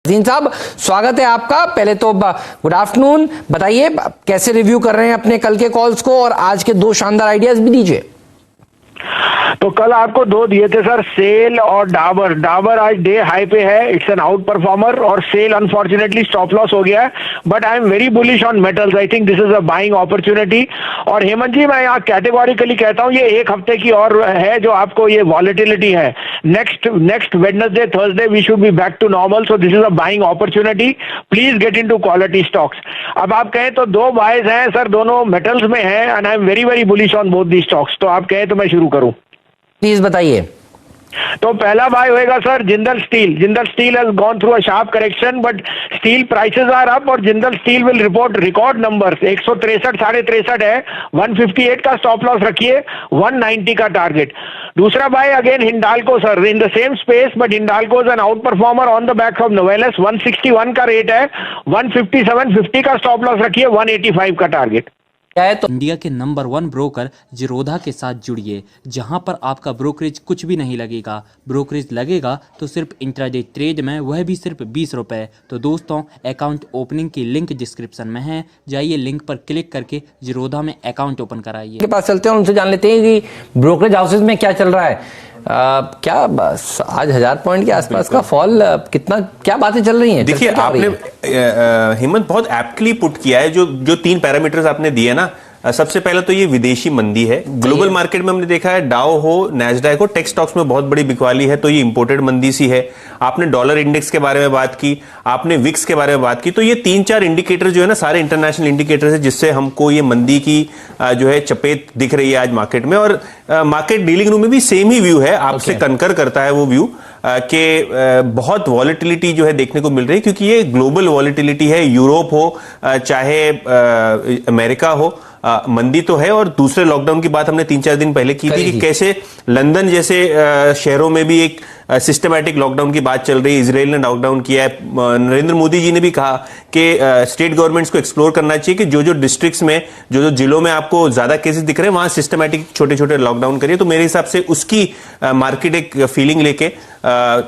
Gene साहब, स्वागत है आपका। पहले तो गुड आफ्टरनून, बताइए कैसे रिव्यू कर रहे हैं अपने कल के कॉल्स को और आज के दो शानदार आइडियाज भी दीजिए। तो कल आपको दो दिए थे सर, सेल और डाबर। डाबर आज डे हाई पे है, इट्स एन आउट परफॉर्मर, और सेल अनफॉर्चुनेटली स्टॉप लॉस हो गया है, but I am very bullish on metals. I think this is a buying opportunity. और हेमंत जी, मैं यहाँ कैटेगोरिकली कहता हूँ, ये एक हफ्ते की और है जो आपको ये वॉलेटिलिटी है। Next Wednesday Thursday we should be back to normal, so this is a buying opportunity. Please get into quality stocks. अब आप कहें तो दो बायज हैं सर, दोनों मेटल्स में हैं, and I am very very bullish on both the stocks. तो आप कहें तो मैं शुरू करूं? प्लीज बताइए। तो पहला बाय होएगा sir Jindal Steel. Jindal Steel has gone through a sharp correction, but steel prices are up और Jindal Steel will report record numbers. 163 63 है, 158 का स्टॉप लॉस रखिए, 190 का टारगेट। दूसरा buy again Hindalco sir, in the same space, but Hindalco is an outperformer on the back of Novelis. 161 का rate है, 157 50 का स्टॉप लॉस रखिए, 185 का टारगेट। तो इंडिया के नंबर 1 ब्रोकर जीरोधा के साथ जुड़िए, जहां पर आपका ब्रोकरेज कुछ भी नहीं लगेगा। ब्रोकरेज लगेगा तो सिर्फ इंट्राडे ट्रेड में, वह भी सिर्फ 20 रुपए। तो दोस्तों, अकाउंट ओपनिंग की लिंक डिस्क्रिप्शन में है, जाइए लिंक पर क्लिक करके जीरोधा में अकाउंट ओपन कराइए। के पास चलते हैं, उनसे जान लेते हैं कि ब्रोकरेज हाउसेज में क्या चल रहा है। क्या बस आज 1000 पॉइंट के आसपास का फॉल, कितना क्या बातें चल रही हैं? देखिए, आपने हेमंत बहुत एप्टली पुट किया है जो 3 पैरामीटर्स आपने दिए ना। सबसे पहले तो ये विदेशी मंदी है। ग्लोबल मार्केट में हमने देखा है, डाउ हो, नैस्डैक हो, टेक स्टॉक्स में बहुत बड़ी बिकवाली है, तो ये इंपोर्टेड मंदी सी है। आपने डॉलर इंडेक्स के बारे में बात की, आपने विक्स के बारे में बात की, तो ये 3-4 इंडिकेटर जो है ना, सारे इंटरनेशनल इंडिकेटर्स है जिससे हमको ये मंदी की जो है चपेट दिख रही है आज मार्केट में। और मार्केट डीलिंग रूम में भी सेम ही व्यू है, आपसे कनकर करता है वो व्यू कि बहुत वॉलेटिलिटी जो है देखने को मिल रही है, क्योंकि ये ग्लोबल वॉलेटिलिटी है। यूरोप हो चाहे अमेरिका हो, मंदी तो है। और दूसरे लॉकडाउन की बात हमने 3-4 दिन पहले की थी कि कैसे लंदन जैसे शहरों में भी एक सिस्टमैटिक लॉकडाउन की बात चल रही है। इजराइल ने लॉकडाउन किया है। नरेंद्र मोदी जी ने भी कहा कि स्टेट गवर्नमेंट्स को एक्सप्लोर करना चाहिए कि जो डिस्ट्रिक्ट्स में, जो जिलों में आपको ज्यादा केसेस दिख रहे हैं, वहां सिस्टमैटिक छोटे-छोटे लॉकडाउन करिए। तो मेरे हिसाब से उसकी मार्केट एक फीलिंग लेके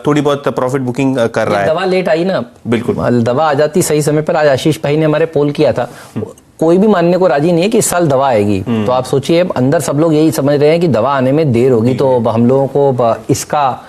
थोड़ी बहुत प्रॉफिट बुकिंग कर रहा है। दवा लेट आई ना, बिल्कुल दवा आ जाती सही समय पर। आज आशीष भाई ने हमारे पोल किया था, कोई भी मानने को राजी नहीं है कि इस साल दवा आएगी। तो आप सोचिए, अंदर सब लोग यही समझ रहे हैं कि दवा आने में देर होगी, तो हम लोगों को इसका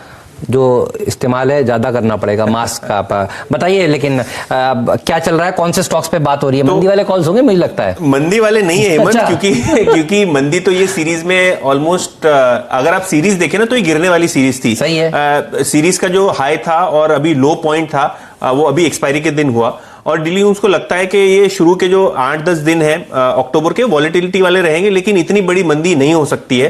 जो इस्तेमाल है ज्यादा करना पड़ेगा, मास्क का। बताइए लेकिन क्या चल रहा है, कौन से स्टॉक्स पे बात हो रही है? मंदी वाले कॉल्स होंगे मुझे लगता है। मंदी वाले नहीं है हेमंत, क्योंकि मंदी तो ये सीरीज में ऑलमोस्ट, अगर आप सीरीज देखें ना, तो ये गिरने वाली सीरीज थी। सही है। सीरीज का जो हाई था और अभी लो पॉइंट था, वो अभी एक्सपायरी के दिन हुआ। और डीलिंग रूम्स को लगता है कि ये शुरू के जो 8-10 दिन है अक्टूबर के, वॉलेटिलिटी वाले रहेंगे, लेकिन इतनी बड़ी मंदी नहीं हो सकती है।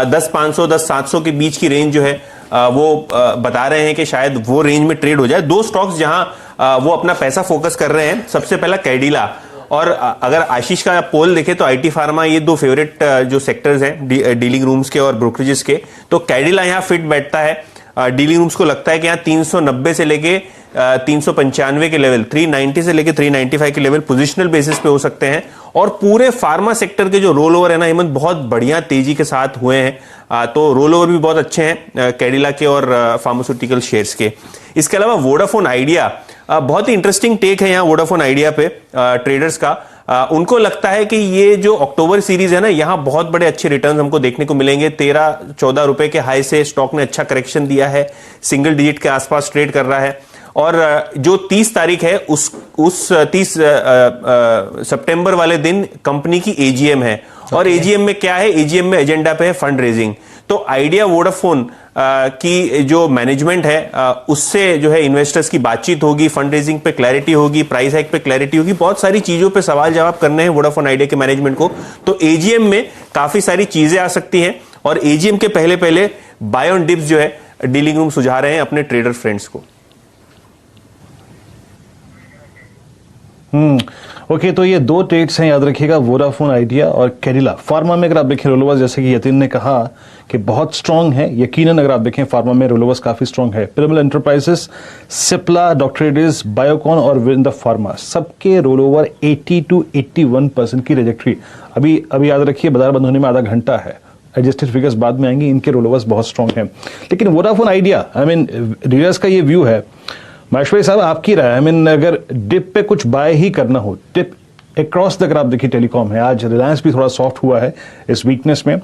10,500 10,700 के बीच की रेंज जो है वो बता रहे हैं कि शायद वो रेंज में ट्रेड हो जाए। 2 स्टॉक्स जहां वो अपना पैसा फोकस कर रहे हैं, सबसे पहला कैडिला, और अगर आशीष का पोल देखे तो आईटी फार्मा, ये 2 फेवरेट जो सेक्टर्स हैं डीलिंग रूम्स के और ब्रोकरेजेस के, तो कैडिला यहां फिट बैठता है। डीलिंग रूम्स को लगता है कि यहाँ 390 से लेके 395 के लेवल, 390 से लेके 395 के लेवल पोजिशनल बेसिस पे हो सकते हैं। और पूरे फार्मा सेक्टर के जो रोल ओवर है ना हेमंत, बहुत बढ़िया तेजी के साथ हुए हैं। तो रोल ओवर भी बहुत अच्छे हैं कैडिला के और फार्मास्यूटिकल शेयर्स के। इसके अलावा वोडाफोन आइडिया, बहुत ही इंटरेस्टिंग टेक है यहाँ वोडाफोन आइडिया पे ट्रेडर्स का। उनको लगता है कि ये जो अक्टूबर सीरीज है ना, यहां बहुत बड़े अच्छे रिटर्न्स हमको देखने को मिलेंगे। 13-14 रुपए के हाई से स्टॉक ने अच्छा करेक्शन दिया है, सिंगल डिजिट के आसपास ट्रेड कर रहा है। और जो 30 तारीख है, उस 30 सितंबर वाले दिन कंपनी की एजीएम है। और एजीएम में क्या है? एजीएम में एजेंडा पे है फंड रेजिंग। तो आइडिया वोडाफोन की जो मैनेजमेंट है, उससे जो है इन्वेस्टर्स की बातचीत होगी, फंड रेजिंग पे क्लैरिटी होगी, प्राइस हाइक पे क्लैरिटी होगी, बहुत सारी चीजों पे सवाल जवाब करने हैं वोडाफोन आइडिया के मैनेजमेंट को। तो एजीएम में काफी सारी चीजें आ सकती हैं, और एजीएम के पहले पहले बाय ऑन डिप्स जो है डीलिंग रूम सुझा रहे हैं अपने ट्रेडर फ्रेंड्स को। ओके, तो ये 2 ट्रेड्स हैं, याद रखिएगा, वोडाफोन आइडिया और कैडिला। फार्मा में अगर आप देखें रोलोवर्स, जैसे कि यतिन ने कहा कि बहुत स्ट्रांग है, यकीनन अगर आप देखें फार्मा में रोलोवर्स काफी स्ट्रांग है। Piramal enterprises, Cipla, doctor Reddy's, Biocon और विंद फार्मा, सबके रोलोवर 80 to 81% की ट्रैजेक्टरी। अभी याद रखिए, बाजार बंद होने में आधा घंटा है, एडजस्टेड फिगर्स बाद में आएंगी, इनके रोलोवर्स बहुत स्ट्रांग हैं। लेकिन Vodafone idea, I mean readers का ये व्यू है, महेश भाई साहब, आपकी राय, आई मीन अगर डिप पे कुछ बाय ही करना हो, डिप अक्रॉस द अगर आप देखिए टेलीकॉम है, आज रिलायंस भी थोड़ा सॉफ्ट हुआ है इस वीकनेस में।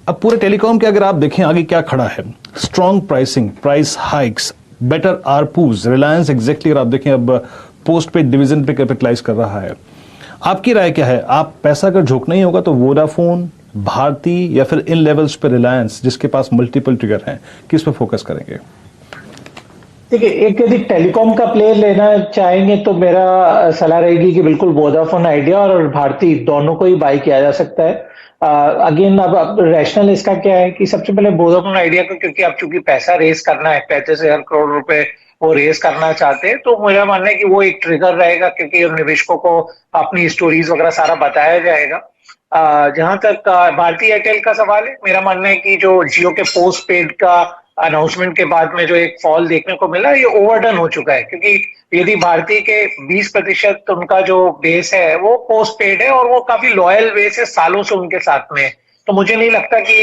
अब पूरे टेलीकॉम के अगर आप देखें आगे क्या खड़ा है, strong pricing, price hikes, better ARPUs, Reliance exactly अगर आप देखें अब पोस्ट पेड डिवीजन पे कैपिटलाइज कर रहा है। आपकी राय क्या है? आप पैसा अगर झोंकना ही होगा तो वोडाफोन, भारती या फिर इन लेवल्स पे रिलायंस जिसके पास मल्टीपल ट्रिगर हैं, किस पे फोकस करेंगे? देखिए, एक यदि टेलीकॉम का प्लेयर लेना चाहेंगे तो मेरा सलाह रहेगी कि बिल्कुल वोडाफोन आइडिया और भारती दोनों को ही बाय किया जा सकता है। अगेन अब रैशनल इसका क्या है कि सबसे पहले वोडाफोन आइडिया को, क्योंकि अब चूंकि पैसा रेस करना है, 35,000 करोड़ रुपए वो रेस करना चाहते हैं, तो मेरा मानना है कि वो एक ट्रिगर रहेगा, क्योंकि निवेशकों को अपनी स्टोरीज वगैरह सारा बताया जाएगा। जहां तक भारती एयरटेल का सवाल है, मेरा मानना है कि जो जियो के पोस्ट पेड का अनाउंसमेंट के बाद में जो एक फॉल देखने को मिला, ये ओवरडन हो चुका है, क्योंकि यदि भारती के 20% उनका जो बेस है वो पोस्ट पेड है और वो काफी लॉयल बेस है, सालों से उनके साथ में है। तो मुझे नहीं लगता कि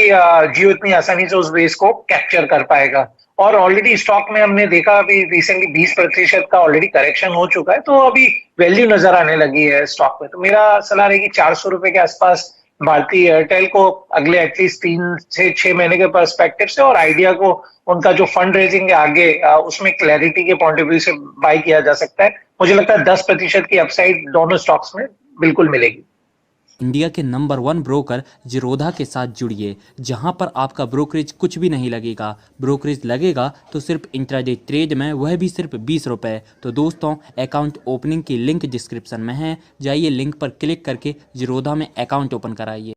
जियो इतनी आसानी से उस बेस को कैप्चर कर पाएगा। और ऑलरेडी स्टॉक में हमने देखा अभी रिसेंटली 20% का ऑलरेडी करेक्शन हो चुका है, तो अभी वैल्यू नजर आने लगी है स्टॉक में। तो मेरा सलाह रहेगी 400 रुपए के आसपास भारती एयरटेल को अगले एटलीस्ट 3 से 6 महीने के पर्सपेक्टिव से, और आइडिया को उनका जो फंड रेजिंग है आगे उसमें क्लैरिटी के पॉइंट ऑफ व्यू से बाय किया जा सकता है। मुझे लगता है 10% की अपसाइड दोनों स्टॉक्स में बिल्कुल मिलेगी। इंडिया के नंबर 1 ब्रोकर जिरोधा के साथ जुड़िए, जहां पर आपका ब्रोकरेज कुछ भी नहीं लगेगा। ब्रोकरेज लगेगा तो सिर्फ इंट्राडे ट्रेड में, वह भी सिर्फ 20 रुपए। तो दोस्तों, अकाउंट ओपनिंग की लिंक डिस्क्रिप्शन में है, जाइए लिंक पर क्लिक करके जिरोधा में अकाउंट ओपन कराइए।